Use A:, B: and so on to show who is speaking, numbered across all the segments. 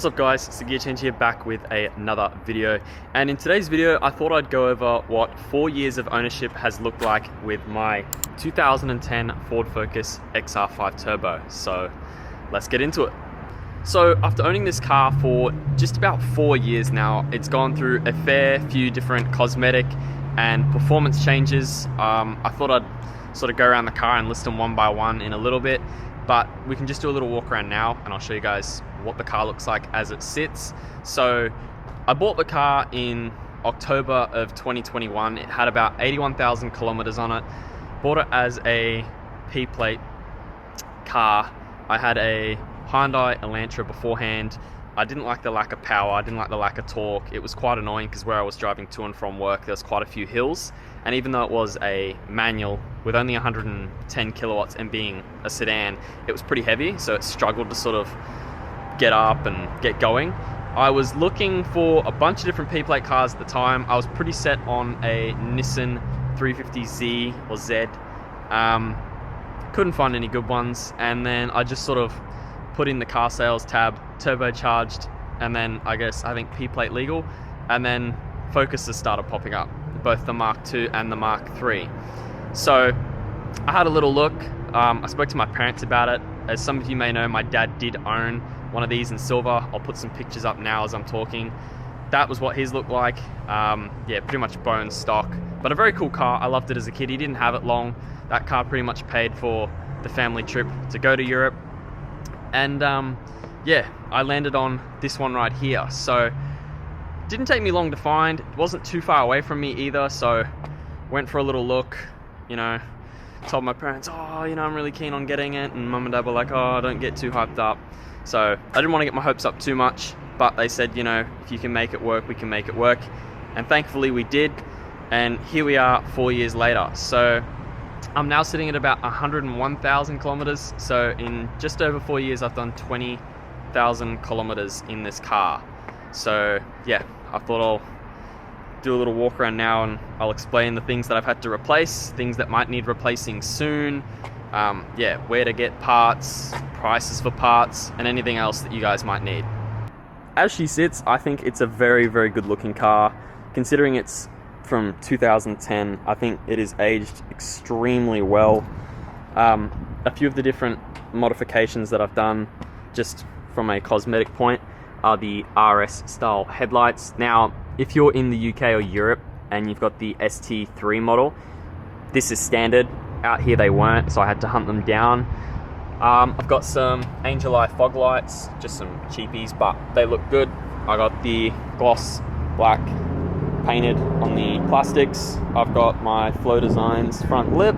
A: What's up guys, it's TheGearChange here, back with another video. And in today's video I thought I'd go over what 4 years of ownership has looked like with my 2010 Ford Focus XR5 Turbo. So let's get into it. So after owning this car for just about 4 years now, it's gone through a fair few different cosmetic and performance changes. I thought I'd sort of go around the car and list them one by one in a little bit, but we can just do a little walk around now and I'll show you guys what the car looks like as it sits. So I bought the car in October of 2021. It had about 81,000 kilometers on it. Bought it as a P-plate car. I had a Hyundai Elantra beforehand. I didn't like the lack of power, I didn't like the lack of torque. It was quite annoying because where I was driving to and from work, there's quite a few hills. And even though it was a manual with only 110 kilowatts and being a sedan, it was pretty heavy, so it struggled to sort of get up and get going. I was looking for a bunch of different P-plate cars at the time. I was pretty set on a Nissan 350Z or Z. Couldn't find any good ones, and then I just sort of put in the car sales tab, turbocharged, and then I think P-plate legal, and then Focuses started popping up, both the Mark II and the Mark III. So I had a little look. I spoke to my parents about it. As some of you may know, my dad did own one of these in silver. I'll put some pictures up now as I'm talking. That was what his looked like. Yeah, pretty much bone stock, but a very cool car. I loved it as a kid. He didn't have it long. That car pretty much paid for the family trip to go to Europe. And yeah, I landed on this one right here. So didn't take me long to find. It wasn't too far away from me either, so went for a little look, you know, told my parents, oh, you know, I'm really keen on getting it, and mum and dad were like, oh, don't get too hyped up. So I didn't want to get my hopes up too much, but they said, you know, if you can make it work, we can make it work. And thankfully we did, and here we are 4 years later. So I'm now sitting at about 101,000 kilometers. So in just over 4 years, I've done 20,000 kilometers in this car. So yeah, I thought I'll do a little walk around now and I'll explain the things that I've had to replace, things that might need replacing soon, yeah, where to get parts, prices for parts, and anything else that you guys might need. As she sits, I think it's a very, very good looking car. Considering it's from 2010, I think it is aged extremely well. A few of the different modifications that I've done, just from a cosmetic point, are the RS style headlights. Now, if you're in the UK or Europe and you've got the ST3 model, this is standard. Out here they weren't, so I had to hunt them down. I've got some Angel Eye fog lights, just some cheapies, but they look good. I got the gloss black painted on the plastics. I've got my Flow Designs front lip.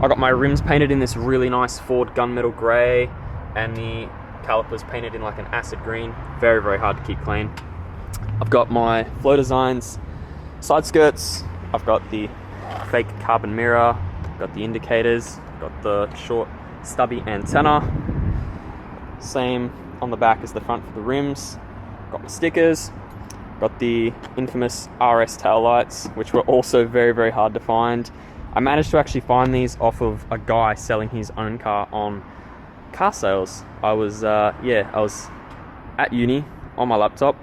A: I got my rims painted in this really nice Ford gunmetal grey, and the calipers painted in like an acid green. Very, very hard to keep clean. I've got my Flow Designs side skirts. I've got the fake carbon mirror. I've got the indicators. I've got the short stubby antenna. Same on the back as the front for the rims. Got my stickers. Got the infamous RS tail lights, which were also very, very hard to find. I managed to actually find these off of a guy selling his own car on car sales. I was at uni on my laptop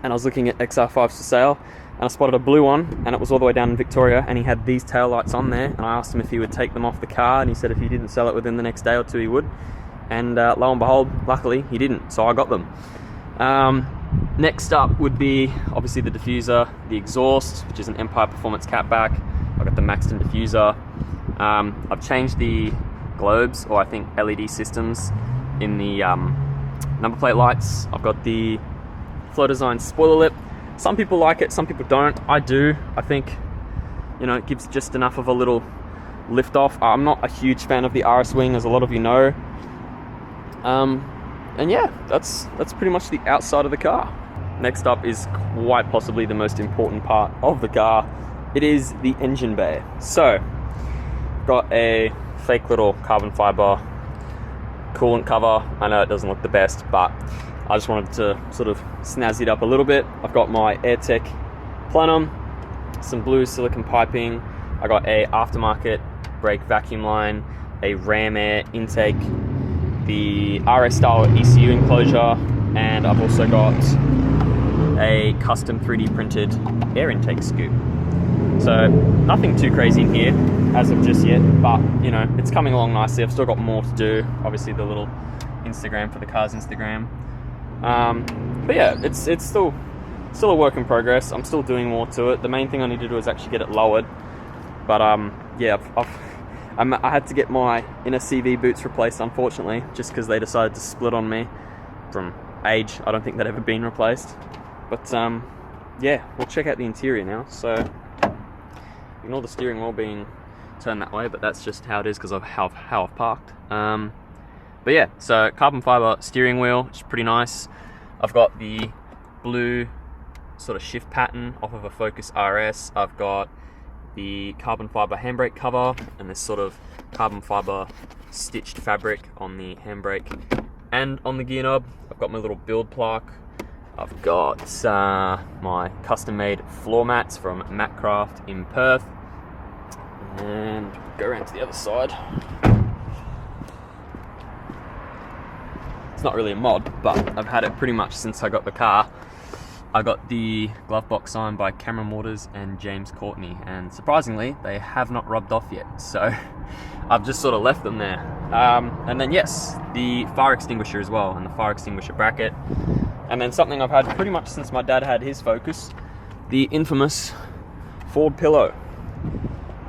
A: and I was looking at XR5s for sale, and I spotted a blue one, and it was all the way down in Victoria, and he had these tail lights on there, and I asked him if he would take them off the car, and he said if he didn't sell it within the next day or two he would, and lo and behold, luckily he didn't, so I got them. Next up would be obviously the diffuser, the exhaust, which is an Empire Performance catback. I've got the Maxton diffuser. I've changed the globes, or I think LED systems, in the number plate lights. I've got the Flow Design spoiler lip. Some people like it, some people don't. I do. I think, you know, it gives just enough of a little lift off. I'm not a huge fan of the RS wing, as a lot of you know. And yeah, that's pretty much the outside of the car. Next up is quite possibly the most important part of the car. It is the engine bay. So, got a fake little carbon fiber coolant cover. I know it doesn't look the best, but I just wanted to sort of snazzy it up a little bit. I've got my AirTech plenum, some blue silicone piping. I got a aftermarket brake vacuum line, a ram air intake, the RS style ECU enclosure, and I've also got a custom 3D printed air intake scoop. So nothing too crazy in here as of just yet, but you know, it's coming along nicely. I've still got more to do. Obviously the little Instagram for the car's Instagram. But yeah, it's still a work in progress. I'm still doing more to it. The main thing I need to do is actually get it lowered. But yeah, I had to get my inner CV boots replaced, unfortunately, just because they decided to split on me from age. I don't think they'd ever been replaced. But yeah, we'll check out the interior now. So ignore the steering wheel being turned that way, but that's just how it is because of how I've parked. But yeah, so carbon fiber steering wheel, which is pretty nice. I've got the blue sort of shift pattern off of a Focus RS. I've got the carbon fiber handbrake cover and this sort of carbon fiber stitched fabric on the handbrake and on the gear knob. I've got my little build plaque. I've got my custom made floor mats from Matcraft in Perth. And go around to the other side. It's not really a mod, but I've had it pretty much since I got the car. I got the glove box signed by Cameron Waters and James Courtney, and surprisingly, they have not rubbed off yet. So I've just sort of left them there. And then yes, the fire extinguisher as well, and the fire extinguisher bracket. And then something I've had pretty much since my dad had his Focus, the infamous Ford pillow.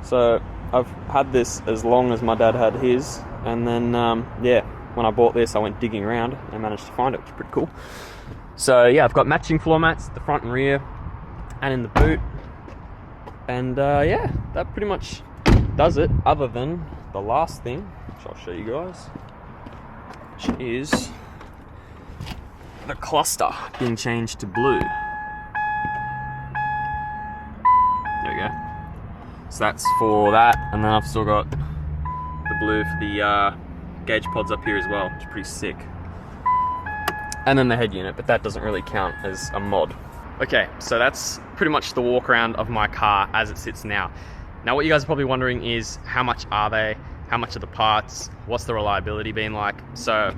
A: So I've had this as long as my dad had his, and then yeah, when I bought this I went digging around and managed to find it, which is pretty cool. So yeah, I've got matching floor mats, the front and rear, and in the boot. And yeah, that pretty much does it, other than the last thing, which I'll show you guys, which is the cluster being changed to blue. There we go. So that's for that, and then I've still got the blue for the gauge pods up here as well, which is pretty sick. And then the head unit, but that doesn't really count as a mod. Okay, so that's pretty much the walk around of my car as it sits now. Now what you guys are probably wondering is, how much are they? How much are the parts? What's the reliability been like? So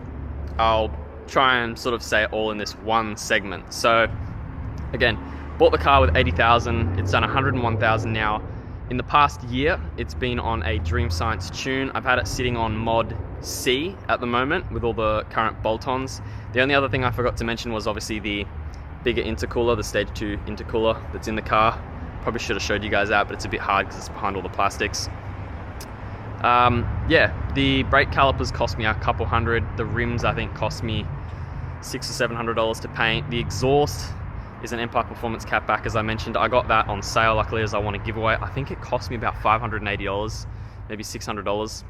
A: I'll try and sort of say it all in this one segment. So again, bought the car with 80,000, it's done 101,000 now. In the past year, it's been on a Dream Science tune. I've had it sitting on mod C at the moment with all the current bolt-ons. The only other thing I forgot to mention was obviously the bigger intercooler, the stage 2 intercooler that's in the car. Probably should have showed you guys that, but it's a bit hard because it's behind all the plastics. Yeah, the brake calipers cost me a couple hundred. The rims I think cost me $600 or $700 to paint. The exhaust is an Empire Performance catback, as I mentioned. I got that on sale, luckily, as I want to give away. I think it cost me about $580, maybe $600.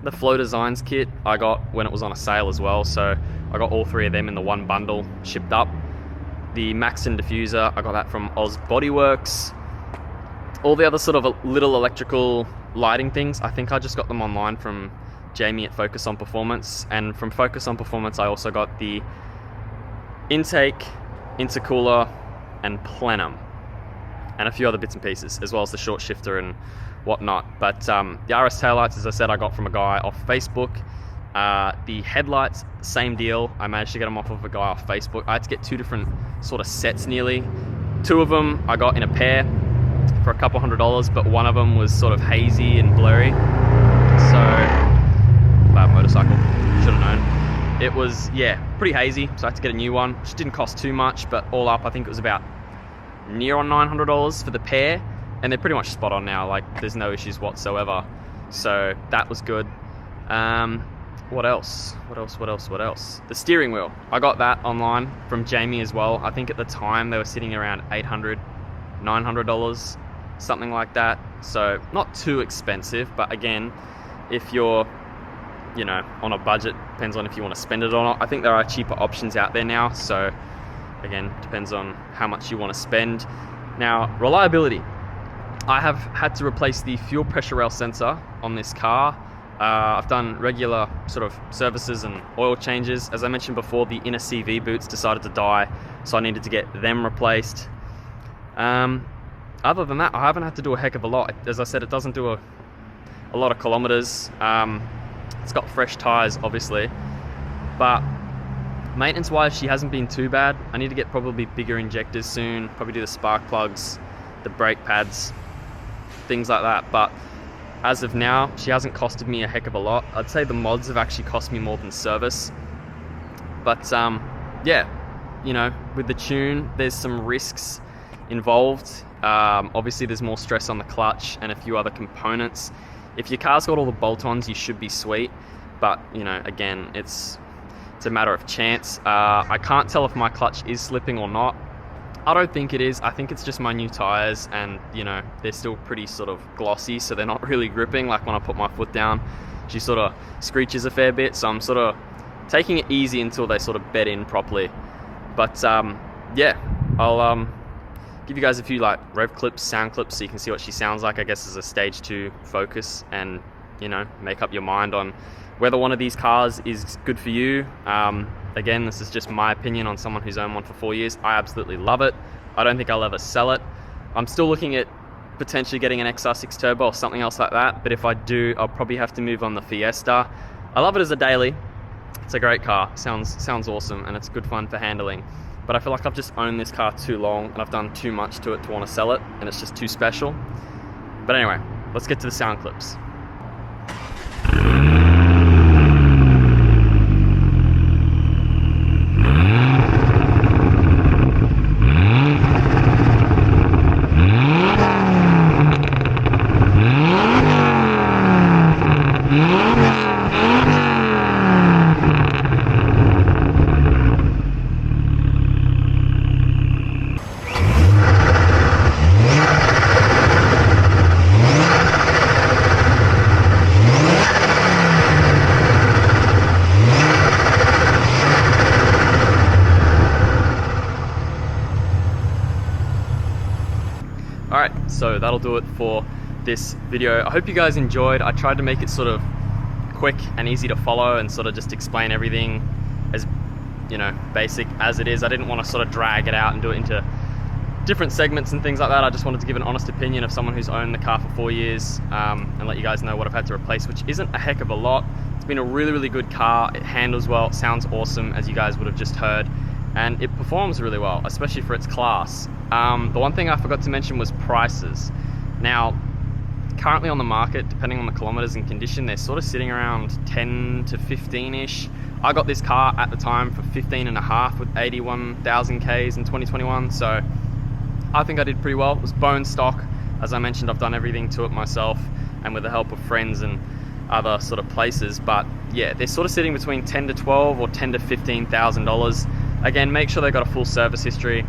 A: The Flow Designs kit I got when it was on a sale as well, so I got all three of them in the one bundle shipped up. The Maxton diffuser, I got that from Oz Bodyworks. All the other sort of little electrical lighting things, I think I just got them online from Jamie at Focus on Performance. And from Focus on Performance, I also got the intake, intercooler, and plenum, and a few other bits and pieces, as well as the short shifter and whatnot. But the RS taillights, as I said, I got from a guy off Facebook. The headlights, same deal. I managed to get them off of a guy off Facebook. I had to get two different sort of sets nearly. Two of them I got in a pair for a couple $100, but one of them was sort of hazy and blurry. So, bad motorcycle, should have known. It was, yeah, pretty hazy, so I had to get a new one, which didn't cost too much, but all up I think it was about near on $900 for the pair, and they're pretty much spot on now, like there's no issues whatsoever. So that was good. What else? The steering wheel, I got that online from Jamie as well. I think at the time they were sitting around $800, $900, something like that. So not too expensive, but again, if you're, you know, on a budget, depends on if you want to spend it or not. I think there are cheaper options out there now, so again, depends on how much you want to spend. Now, reliability. I have had to replace the fuel pressure rail sensor on this car. I've done regular sort of services and oil changes. As I mentioned before, the inner CV boots decided to die, so I needed to get them replaced. Other than that, I haven't had to do a heck of a lot. As I said, it doesn't do a lot of kilometers. It's got fresh tires, obviously, but Maintenance wise, she hasn't been too bad. I need to get probably bigger injectors soon, probably do the spark plugs, the brake pads, things like that. But as of now, she hasn't costed me a heck of a lot. I'd say the mods have actually cost me more than service. But yeah, you know, with the tune, there's some risks involved. Obviously there's more stress on the clutch and a few other components. If your car's got all the bolt-ons, you should be sweet. But, you know, again, it's a matter of chance. I can't tell if my clutch is slipping or not. I don't think it is. I think it's just my new tires, and you know, they're still pretty sort of glossy, so they're not really gripping. Like when I put my foot down, she sort of screeches a fair bit, so I'm sort of taking it easy until they sort of bed in properly. But yeah, I'll give you guys a few like rev clips, sound clips, so you can see what she sounds like, I guess, as a stage 2 Focus, and you know, make up your mind on whether one of these cars is good for you. Again, this is just my opinion on someone who's owned one for 4 years. I absolutely love it. I don't think I'll ever sell it. I'm still looking at potentially getting an XR6 Turbo or something else like that, but if I do, I'll probably have to move on the Fiesta. I love it as a daily. It's a great car. Sounds awesome, and it's good fun for handling. But I feel like I've just owned this car too long, and I've done too much to it to want to sell it, and it's just too special. But anyway, let's get to the sound clips. Alright, so that'll do it for this video. I hope you guys enjoyed. I tried to make it sort of quick and easy to follow and sort of just explain everything as, you know, basic as it is. I didn't want to sort of drag it out and do it into different segments and things like that. I just wanted to give an honest opinion of someone who's owned the car for 4 years, and let you guys know what I've had to replace, which isn't a heck of a lot. It's been a really, really good car. It handles well, it sounds awesome, as you guys would have just heard, and it performs really well, especially for its class. The one thing I forgot to mention was prices. Now, currently on the market, depending on the kilometers and condition, they're sort of sitting around 10 to 15-ish. I got this car at the time for 15.5 with 81,000 Ks in 2021, so I think I did pretty well. It was bone stock. As I mentioned, I've done everything to it myself and with the help of friends and other sort of places. But yeah, they're sort of sitting between 10 to 12 or 10 to $15,000. Again, make sure they've got a full service history.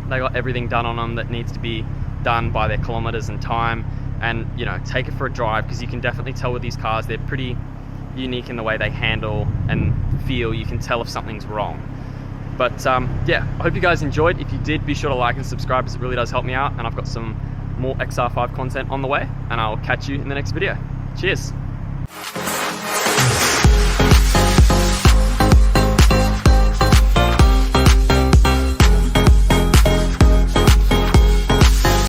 A: They got everything done on them that needs to be done by their kilometers and time, and you know, take it for a drive, because you can definitely tell with these cars, they're pretty unique in the way they handle and feel. You can tell if something's wrong. But yeah, I hope you guys enjoyed. If you did, be sure to like and subscribe, because it really does help me out, and I've got some more XR5 content on the way, and I'll catch you in the next video. Cheers.